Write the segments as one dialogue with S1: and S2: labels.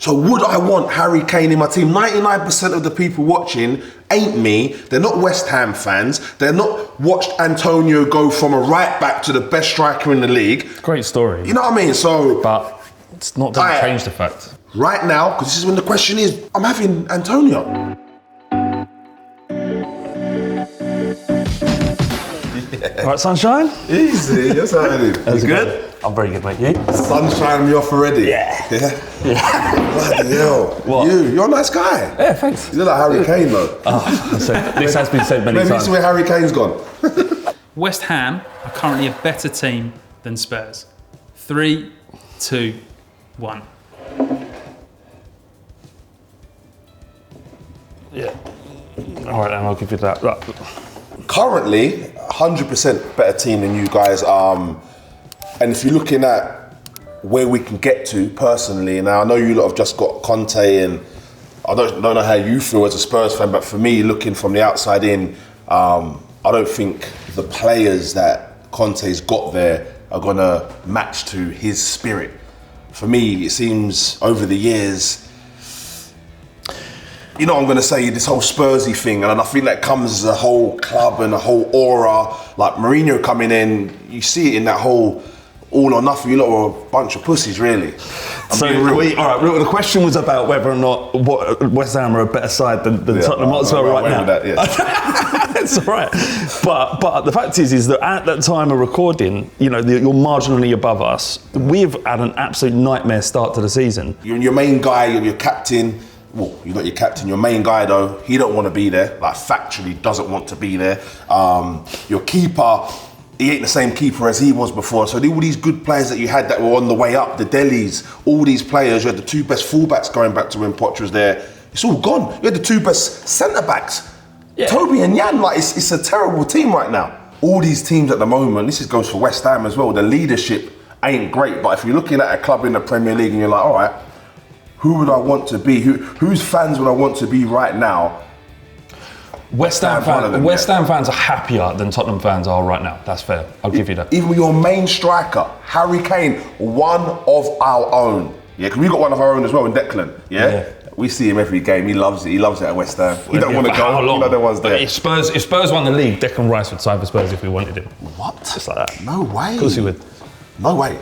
S1: So would I want Harry Kane in my team? 99% of the people watching ain't me. They're not West Ham fans. They're not watched Antonio go from a right back to the best striker in the league.
S2: Great story.
S1: You know what I mean? So,
S2: but it's not doesn't change the fact.
S1: Right now, because this is when the question is, I'm having Antonio.
S2: All right, sunshine?
S1: Easy, that's how it is. You good?
S2: I'm very good, mate. You?
S1: Sunshine me off already.
S2: Yeah.
S1: Bloody hell.
S2: What?
S1: You're a nice guy.
S2: Yeah, thanks.
S1: You look like Harry Kane though.
S2: This has been said many
S1: Maybe
S2: times.
S1: this is where Harry Kane's gone.
S3: West Ham are currently a better team than Spurs. 3, 2, 1.
S2: Yeah. All right, then I'll give you that.
S1: Currently, 100% better team than you guys. And if you're looking at where we can get to personally, now I know you lot have just got Conte, and I don't know how you feel as a Spurs fan, but for me, looking from the outside in, I don't think the players that Conte's got there are gonna match to his spirit. For me, it seems over the years, you know, I'm going to say this whole Spursy thing, and I think that comes as a whole club and a whole aura. Like Mourinho coming in, you see it in that whole all or nothing. You lot are a bunch of pussies, really.
S2: All right. The question was about whether or not West Ham are a better side than Tottenham Hotspur right now.
S1: That, yeah.
S2: It's all right, but the fact is that at that time of recording, you know, you're marginally above us. We've had an absolute nightmare start to the season.
S1: You're your main guy, you're your captain. Well, you're not your captain, your main guy though, he don't want to be there, like factually doesn't want to be there. Your keeper, he ain't the same keeper as he was before. So all these good players that you had that were on the way up, the Delis, all these players, you had the two best fullbacks going back to when Poch was there. It's all gone. You had the two best centre-backs. Yeah. Toby and Jan, like it's a terrible team right now. All these teams at the moment, this goes for West Ham as well, the leadership ain't great, but if you're looking at a club in the Premier League and you're like, all right, who would I want to be? Whose fans would I want to be right now?
S2: West Ham fans are happier than Tottenham fans are right now. That's fair. I'll give you that.
S1: Even with your main striker, Harry Kane, one of our own. Yeah, because we got one of our own as well in Declan. Yeah? We see him every game. He loves it. He loves it at West Ham. He don't want to go. You know the ones there.
S2: If Spurs won the league, Declan Rice would sign for Spurs if we wanted him.
S1: What?
S2: Just like that.
S1: No way.
S2: Of course he would.
S1: No way.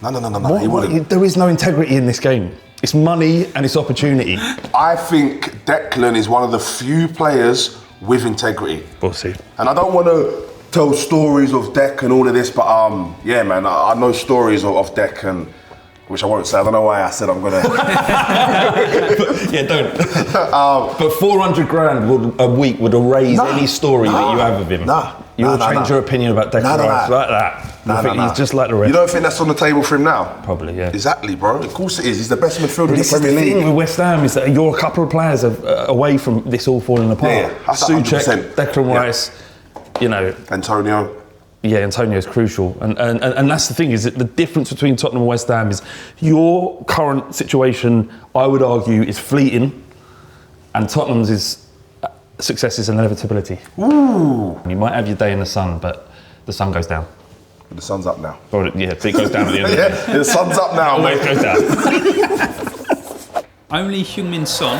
S1: No. He wouldn't.
S2: There is no integrity in this game. It's money and it's opportunity.
S1: I think Declan is one of the few players with integrity.
S2: We'll see.
S1: And I don't want to tell stories of Dec and all of this, but yeah, man, I know stories of Dec, and which I won't say. I don't know why I said I'm gonna.
S2: Yeah, don't. But 400 grand a week would erase any story that you have of him. You'll change your opinion about Declan Rice like that. I think he's just like the rest.
S1: You don't think that's on the table for him now?
S2: Probably, yeah.
S1: Exactly, bro. Of course it is. He's the best midfielder in the Premier League.
S2: The thing with West Ham is that you're a couple of players away from this all falling apart.
S1: Yeah,
S2: Souček, Declan Rice, you know.
S1: Antonio.
S2: Yeah, Antonio is crucial. And that's the thing, is that the difference between Tottenham and West Ham is your current situation, I would argue, is fleeting, and Tottenham's success is an inevitability.
S1: Ooh.
S2: You might have your day in the sun, but the sun goes down.
S1: The sun's up now.
S2: Or, yeah, it goes down at the end of the day.
S1: The sun's up now, mate.
S2: It goes down.
S3: Only Heung-min Son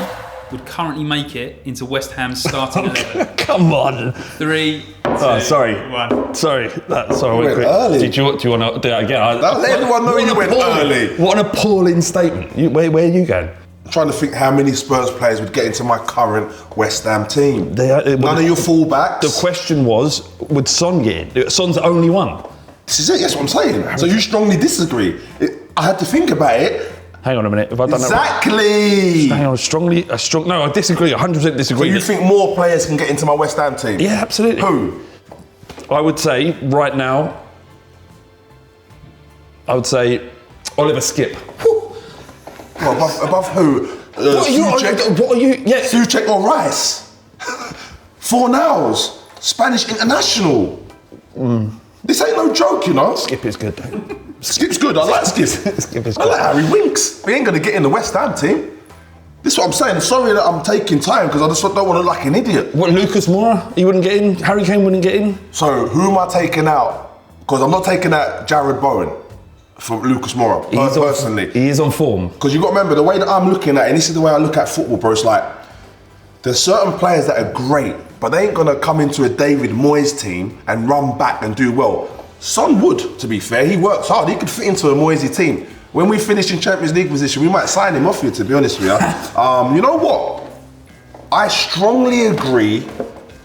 S3: would currently make it into West Ham's starting 11.
S2: Come on.
S3: 3, 2,
S2: sorry.
S3: 1.
S2: Sorry.
S1: We went early.
S2: Do you want to do that again?
S1: Let everyone know you went early.
S2: What an appalling statement. Where are you going?
S1: I'm trying to think how many Spurs players would get into my current West Ham team. None of your fullbacks.
S2: The question was, would Son get in? Son's the only one.
S1: This is it, that's what I'm saying. So you strongly disagree. I had to think about it.
S2: Hang on a minute. Have I done
S1: exactly.
S2: that right? Hang on, no, I disagree. 100% disagree.
S1: So you think more players can get into my West Ham team?
S2: Yeah, absolutely.
S1: Who?
S2: I would say right now. I would say Oliver Skip.
S1: Well, above who?
S2: What are you? Yeah.
S1: Souček or Rice? 4 nows. Spanish international. This ain't no joke, you know.
S2: Skip is good though.
S1: Skip's good. I like Skip.
S2: Skip is
S1: good. I like Harry Winks. He ain't gonna get in the West Ham team. This is what I'm saying. Sorry that I'm taking time because I just don't want to look like an idiot.
S2: What, Lucas Moura? He wouldn't get in. Harry Kane wouldn't get in.
S1: So who am I taking out? Because I'm not taking out Jared Bowen. for Lucas Moura, personally.
S2: He is on form.
S1: Because you got to remember, the way that I'm looking at it, and this is the way I look at football, bro, it's like, there's certain players that are great, but they ain't going to come into a David Moyes team and run back and do well. Son would, to be fair. He works hard. He could fit into a Moyesy team. When we finish in Champions League position, we might sign him off here, to be honest with you. You know what? I strongly agree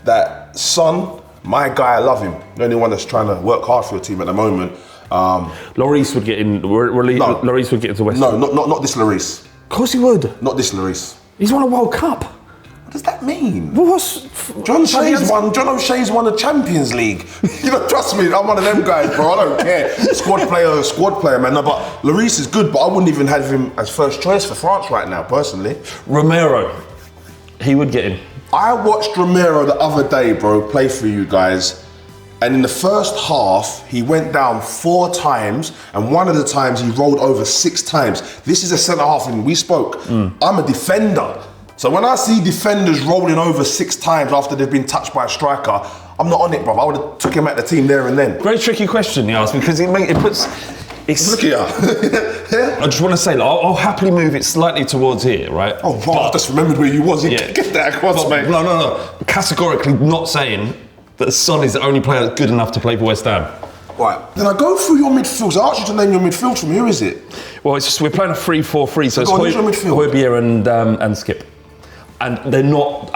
S1: that Son, my guy, I love him. The only one that's trying to work hard for your team at the moment.
S2: Lloris would get in. Lloris would get into West Ham.
S1: No, not this Lloris.
S2: Of course he would.
S1: Not this Lloris.
S2: He's won a World Cup.
S1: What does that mean?
S2: Well,
S1: John O'Shea's won the Champions League. You know, trust me, I'm one of them guys, bro. I don't care. Squad player, man. No, but Lloris is good, but I wouldn't even have him as first choice for France right now, personally.
S2: Romero, he would get in.
S1: I watched Romero the other day, bro, play for you guys. And in the first half, he went down 4 times, and one of the times he rolled over 6 times. This is a centre half, and we spoke. I'm a defender. So when I see defenders rolling over 6 times after they've been touched by a striker, I'm not on it, bro. I would have took him at the team there and then.
S2: Very tricky question you asked, because it puts...
S1: Look at you.
S2: I just want to say, I'll happily move it slightly towards here, right?
S1: Oh, wow, I just remembered where you was.
S2: Yeah.
S1: Get that across, mate.
S2: No. Categorically not saying that Son is the only player that's good enough to play for West Ham.
S1: Right, then I go through your midfield. So I asked you to name your midfield from who is it?
S2: Well, it's just we're playing a 3-4-3, so
S1: who's your
S2: it's
S1: midfield?
S2: Højbjerg and Skip. And they're not,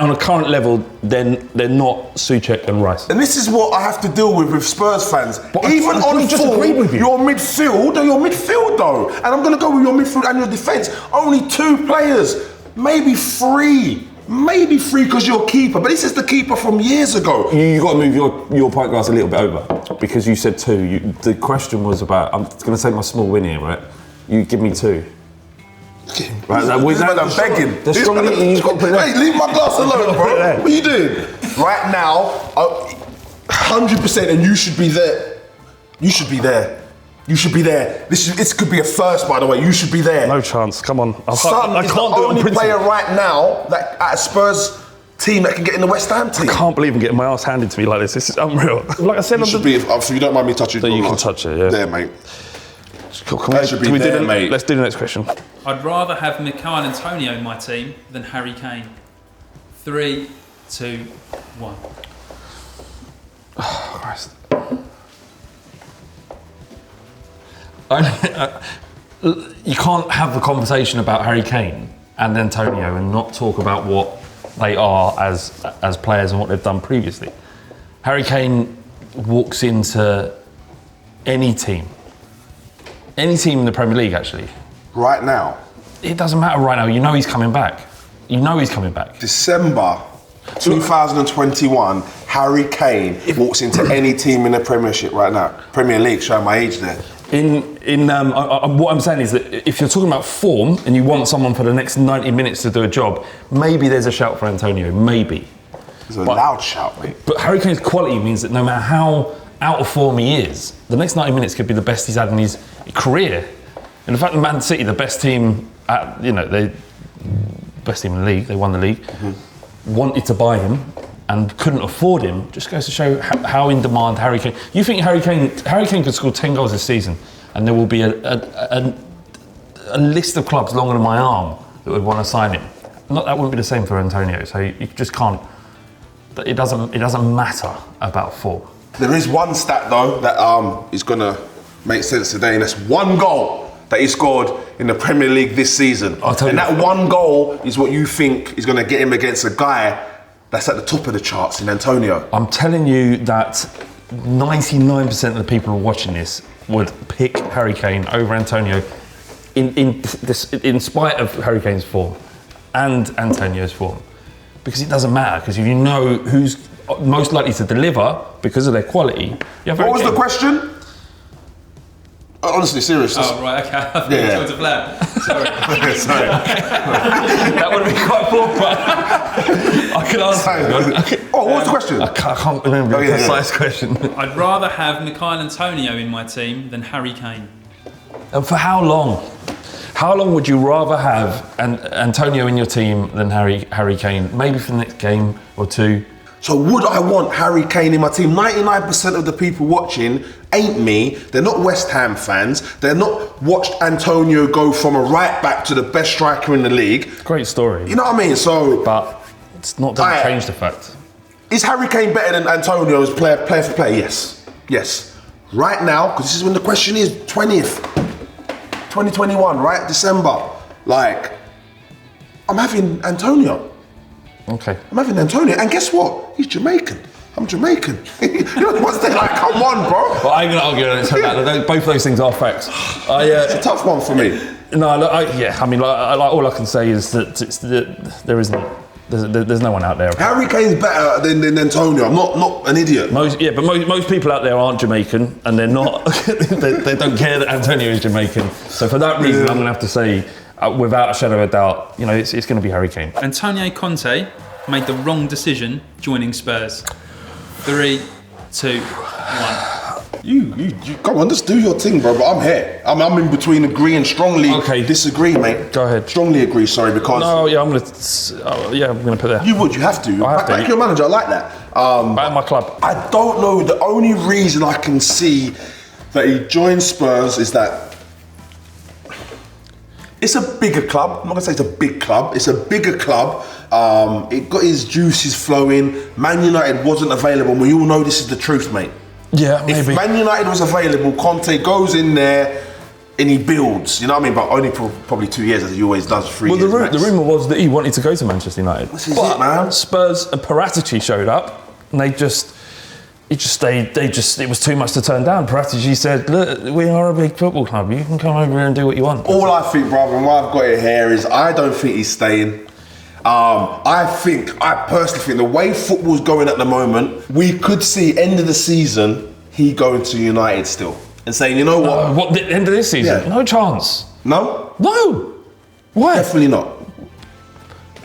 S2: on a current level, they're not Souček and Rice.
S1: And this is what I have to deal with Spurs fans.
S2: But
S1: Even
S2: I
S1: on
S2: just
S1: form,
S2: agreed with you.
S1: your midfield though. And I'm going to go with your midfield and your defence. Only 2 players, maybe 3. Maybe 3 because you're keeper, but this is the keeper from years ago.
S2: You got to move your pint glass a little bit over, because you said 2. The question was about, I'm going to take my small win here, right? You give me 2.
S1: Right, I'm begging. Hey, leave my glass alone, bro. What are you doing? Right now, 100%, and you should be there. You should be there. This could be a first, by the way. You should be there.
S2: No chance. Come on.
S1: Son is the only player right now that at a Spurs team that can get in the West Ham team.
S2: I can't believe I'm getting my ass handed to me like this. This is unreal. Like I said,
S1: you should be. If you don't mind me touching,
S2: you can touch it. Yeah.
S1: There, mate.
S2: Mate. Let's do the next question.
S3: I'd rather have Michail Antonio in my team than Harry Kane. 3, 2, 1.
S2: Oh, Christ. You can't have the conversation about Harry Kane and Antonio and not talk about what they are as players and what they've done previously. Harry Kane walks into any team in the Premier League, actually.
S1: Right now?
S2: It doesn't matter right now. You know he's coming back.
S1: December 2021, Harry Kane walks into any team in the Premiership right now. Premier League, showing my age there.
S2: What I'm saying is that if you're talking about form and you want someone for the next 90 minutes to do a job, maybe there's a shout for Antonio, maybe.
S1: There's a loud shout, mate.
S2: But Harry Kane's quality means that no matter how out of form he is, the next 90 minutes could be the best he's had in his career. And the fact that Man City, the best team, best team in the league, they won the league, wanted to buy him and couldn't afford him, just goes to show how in demand Harry Kane. You think Harry Kane could score 10 goals this season, and there will be a list of clubs longer than my arm that would want to sign him. That wouldn't be the same for Antonio. So you just can't. It doesn't matter about form.
S1: There is one stat though that is gonna make sense today, and that's 1 goal that he scored in the Premier League this season. And that 1 goal is what you think is gonna get him against a guy that's at the top of the charts in Antonio.
S2: I'm telling you that 99% of the people who are watching this would pick Harry Kane over Antonio in spite of Harry Kane's form and Antonio's form. Because it doesn't matter, because if you know who's most likely to deliver because of their quality.
S1: What was the question? Honestly, serious.
S3: Oh, right, okay. I thought you were to Flav. Sorry.
S1: Sorry.
S2: That would have been quite poor, but I could answer.
S1: What was the question?
S2: I can't remember the precise question.
S3: I'd rather have Michail Antonio in my team than Harry Kane.
S2: And for how long? How long would you rather have Antonio in your team than Harry Kane? Maybe for the next game or 2.
S1: So would I want Harry Kane in my team? 99% of the people watching ain't me. They're not West Ham fans. They're not watched Antonio go from a right back to the best striker in the league.
S2: Great story.
S1: You know what I mean? So,
S2: But it's not doesn't change the fact.
S1: Is Harry Kane better than Antonio as player for player? Yes. Yes. Right now, because this is when the question is 20th, 2021, right? December. Like, I'm having Antonio.
S2: Okay.
S1: I'm having Antonio. And guess what? He's Jamaican. I'm Jamaican. You know, once they're like, come on, bro.
S2: Well, I'm going to argue on it. So that both of those things are facts.
S1: It's a tough one for me.
S2: No, look, all I can say is that there isn't. There's no one out there.
S1: Harry Kane's better than Antonio. I'm not an idiot.
S2: Most people out there aren't Jamaican, and they're not. they don't care that Antonio is Jamaican. So for that reason, I'm going to have to say, without a shadow of a doubt, it's going to be Harry Kane.
S3: Antonio Conte made the wrong decision joining Spurs. 3, 2, 1.
S1: You come on, just do your thing, bro. But I'm here. I'm in between agree and strongly disagree, mate.
S2: Go ahead.
S1: Strongly agree. Sorry, because
S2: I'm gonna put that.
S1: You have to. Back your manager. I like that.
S2: Back my club.
S1: I don't know. The only reason I can see that he joined Spurs is that it's a bigger club. I'm not gonna say it's a big club. It's a bigger club. It got his juices flowing. Man United wasn't available. We all know this is the truth, mate.
S2: Yeah, maybe.
S1: If Man United was available, Conte goes in there and he builds. You know what I mean? But only for probably 2 years, as he always does. 3 years.
S2: Well, the rumour was that he wanted to go to Manchester United.
S1: This is it, man.
S2: Spurs and Paratici showed up, and it was too much to turn down. Paratici said, "Look, we are a big football club. You can come over here and do what you want."
S1: All I think, brother, and why I've got it here is I don't think he's staying. I personally think the way football's going at the moment, we could see end of the season he going to United still and saying, you know what?
S2: What, the end of this season?
S1: Yeah.
S2: No chance.
S1: No?
S2: No. Why?
S1: Definitely not.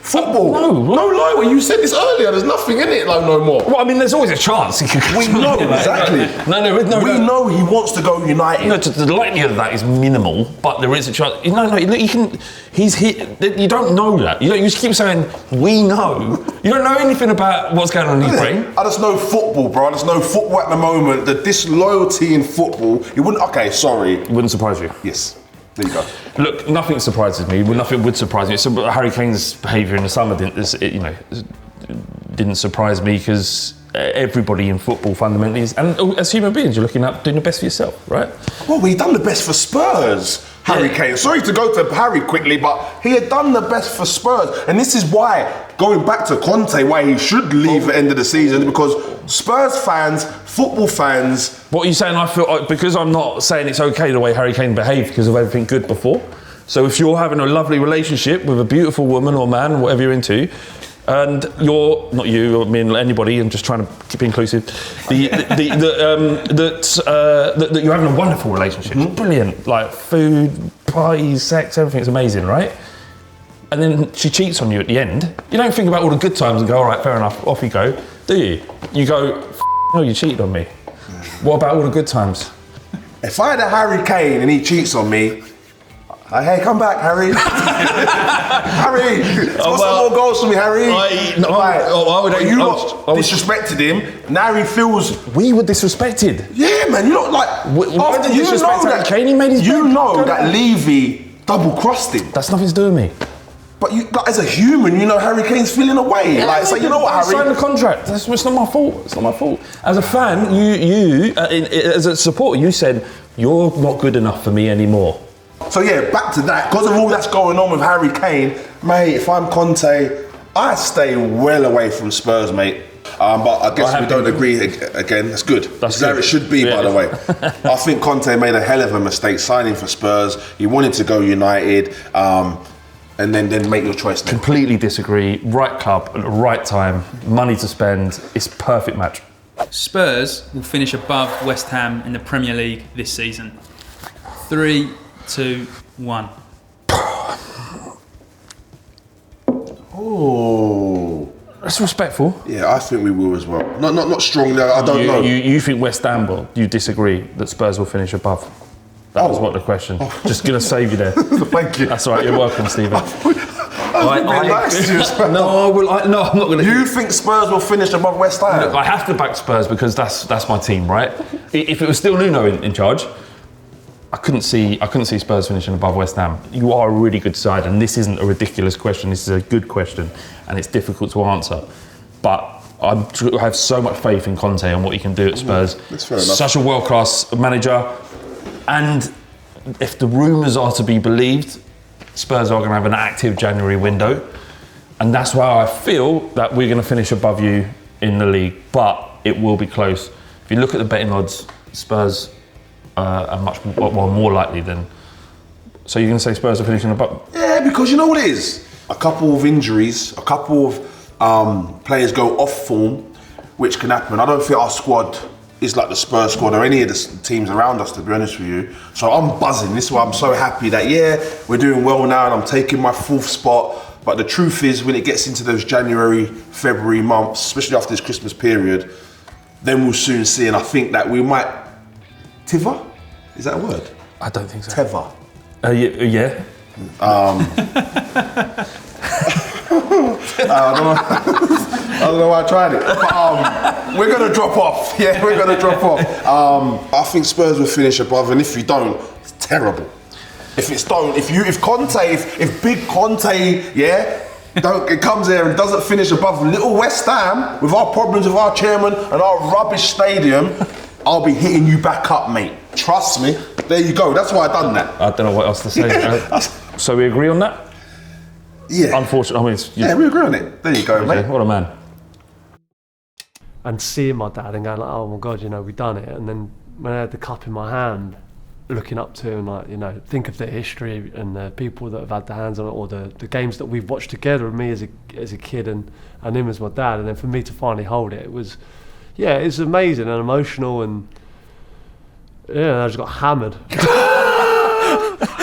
S1: Football.
S2: No
S1: lie. You said this earlier. There's nothing in it, like no more.
S2: Well, I mean, there's always a chance.
S1: We know exactly.
S2: No.
S1: We know he wants to go United.
S2: No, the likelihood of that is minimal, but there is a chance. No, you can. He's here. You don't know that. You just keep saying we know. You don't know anything about what's going on in his brain.
S1: I just know football, bro. I just know football at the moment. The disloyalty in football. It wouldn't. Okay, sorry.
S2: It wouldn't surprise you.
S1: Yes. There you go.
S2: Look, nothing surprises me. Well, nothing would surprise me. So Harry Kane's behaviour in the summer didn't surprise me because everybody in football fundamentally is, and as human beings, you're looking at doing the best for yourself, right?
S1: Well, he done the best for Spurs, Harry Kane. Sorry to go to Harry quickly, but he had done the best for Spurs, and this is why, going back to Conte, why he should leave at the end of the season, because Spurs fans, football fans.
S2: What are you saying? I feel because I'm not saying it's okay the way Harry Kane behaved because of everything good before. So if you're having a lovely relationship with a beautiful woman or man, whatever you're into, and you're not you or me and anybody, I'm just trying to keep it inclusive. That you're having a wonderful relationship, it's brilliant, like food, parties, sex, everything's amazing, right? And then she cheats on you at the end. You don't think about all the good times and go, all right, fair enough, off you go, do you? You go, no, you cheated on me. What about all the good times?
S1: If I had a Harry Kane and he cheats on me, hey, come back, Harry. Harry, score some more goals for me, Harry. You lot disrespected him. Now he feels.
S2: We were disrespected.
S1: Yeah, man. You know, like
S2: after you know that Kane, he made his.
S1: You know that Levy double crossed him.
S2: That's nothing to do with me.
S1: But you, like, as a human, you know Harry Kane's feeling away.
S2: Yeah,
S1: so you know what, Harry?
S2: Sign the contract. It's not my fault. It's not my fault. As a fan, as a supporter, you said you're not good enough for me anymore.
S1: So yeah, back to that. Because of all that's going on with Harry Kane, mate, if I'm Conte, I stay well away from Spurs, mate. But I guess we don't agree again. That's good. That's how it should be, by the way. I think Conte made a hell of a mistake signing for Spurs. He wanted to go United, and then make your choice then.
S2: Completely disagree. Right club at the right time, money to spend. It's a perfect match.
S3: Spurs will finish above West Ham in the Premier League this season. 3, 2, 1.
S1: Oh,
S2: that's respectful.
S1: Yeah, I think we will as well. Not strongly. I don't know.
S2: You think West Ham will? You disagree that Spurs will finish above? That was what the question. Just gonna save you there.
S1: Thank you.
S2: That's all right. You're welcome, Stephen. I'm not going to.
S1: You think Spurs will finish above West Ham?
S2: Look, I have to back Spurs because that's my team, right? If it was still Nuno in charge, I couldn't see Spurs finishing above West Ham. You are a really good side, and this isn't a ridiculous question. This is a good question, and it's difficult to answer. But I have so much faith in Conte and what he can do at Spurs.
S1: That's fair enough.
S2: Such a world-class manager, and if the rumours are to be believed, Spurs are going to have an active January window, and that's why I feel that we're going to finish above you in the league. But it will be close. If you look at the betting odds, Spurs are much more likely than. So you're going to say Spurs are finishing above?
S1: Yeah, because you know what it is? A couple of injuries, a couple of players go off form, which can happen. I don't think our squad is like the Spurs squad or any of the teams around us, to be honest with you. So I'm buzzing. This is why I'm so happy that, we're doing well now and I'm taking my 4th spot. But the truth is, when it gets into those January, February months, especially after this Christmas period, then we'll soon see. And I think that we might... Tiva? Is that a word?
S2: I don't think so.
S1: Teva.
S2: Yeah.
S1: I don't know why I tried it. But, we're going to drop off. Yeah, we're going to drop off. I think Spurs will finish above, and if we don't, it's terrible. If big Conte, it comes there and doesn't finish above little West Ham with our problems with our chairman and our rubbish stadium, I'll be hitting you back up, mate. Trust me. There you go. That's why I done that.
S2: I don't know what else to say. So we agree on that?
S1: Yeah.
S2: Unfortunately,
S1: we agree on it. There you go,
S2: okay,
S1: mate.
S2: what a man.
S4: And seeing my dad and going like, oh my God, we've done it. And then when I had the cup in my hand, looking up to him, think of the history and the people that have had their hands on it, or the games that we've watched together, me as a kid and him as my dad. And then for me to finally hold it, it was amazing and emotional, and I just got hammered.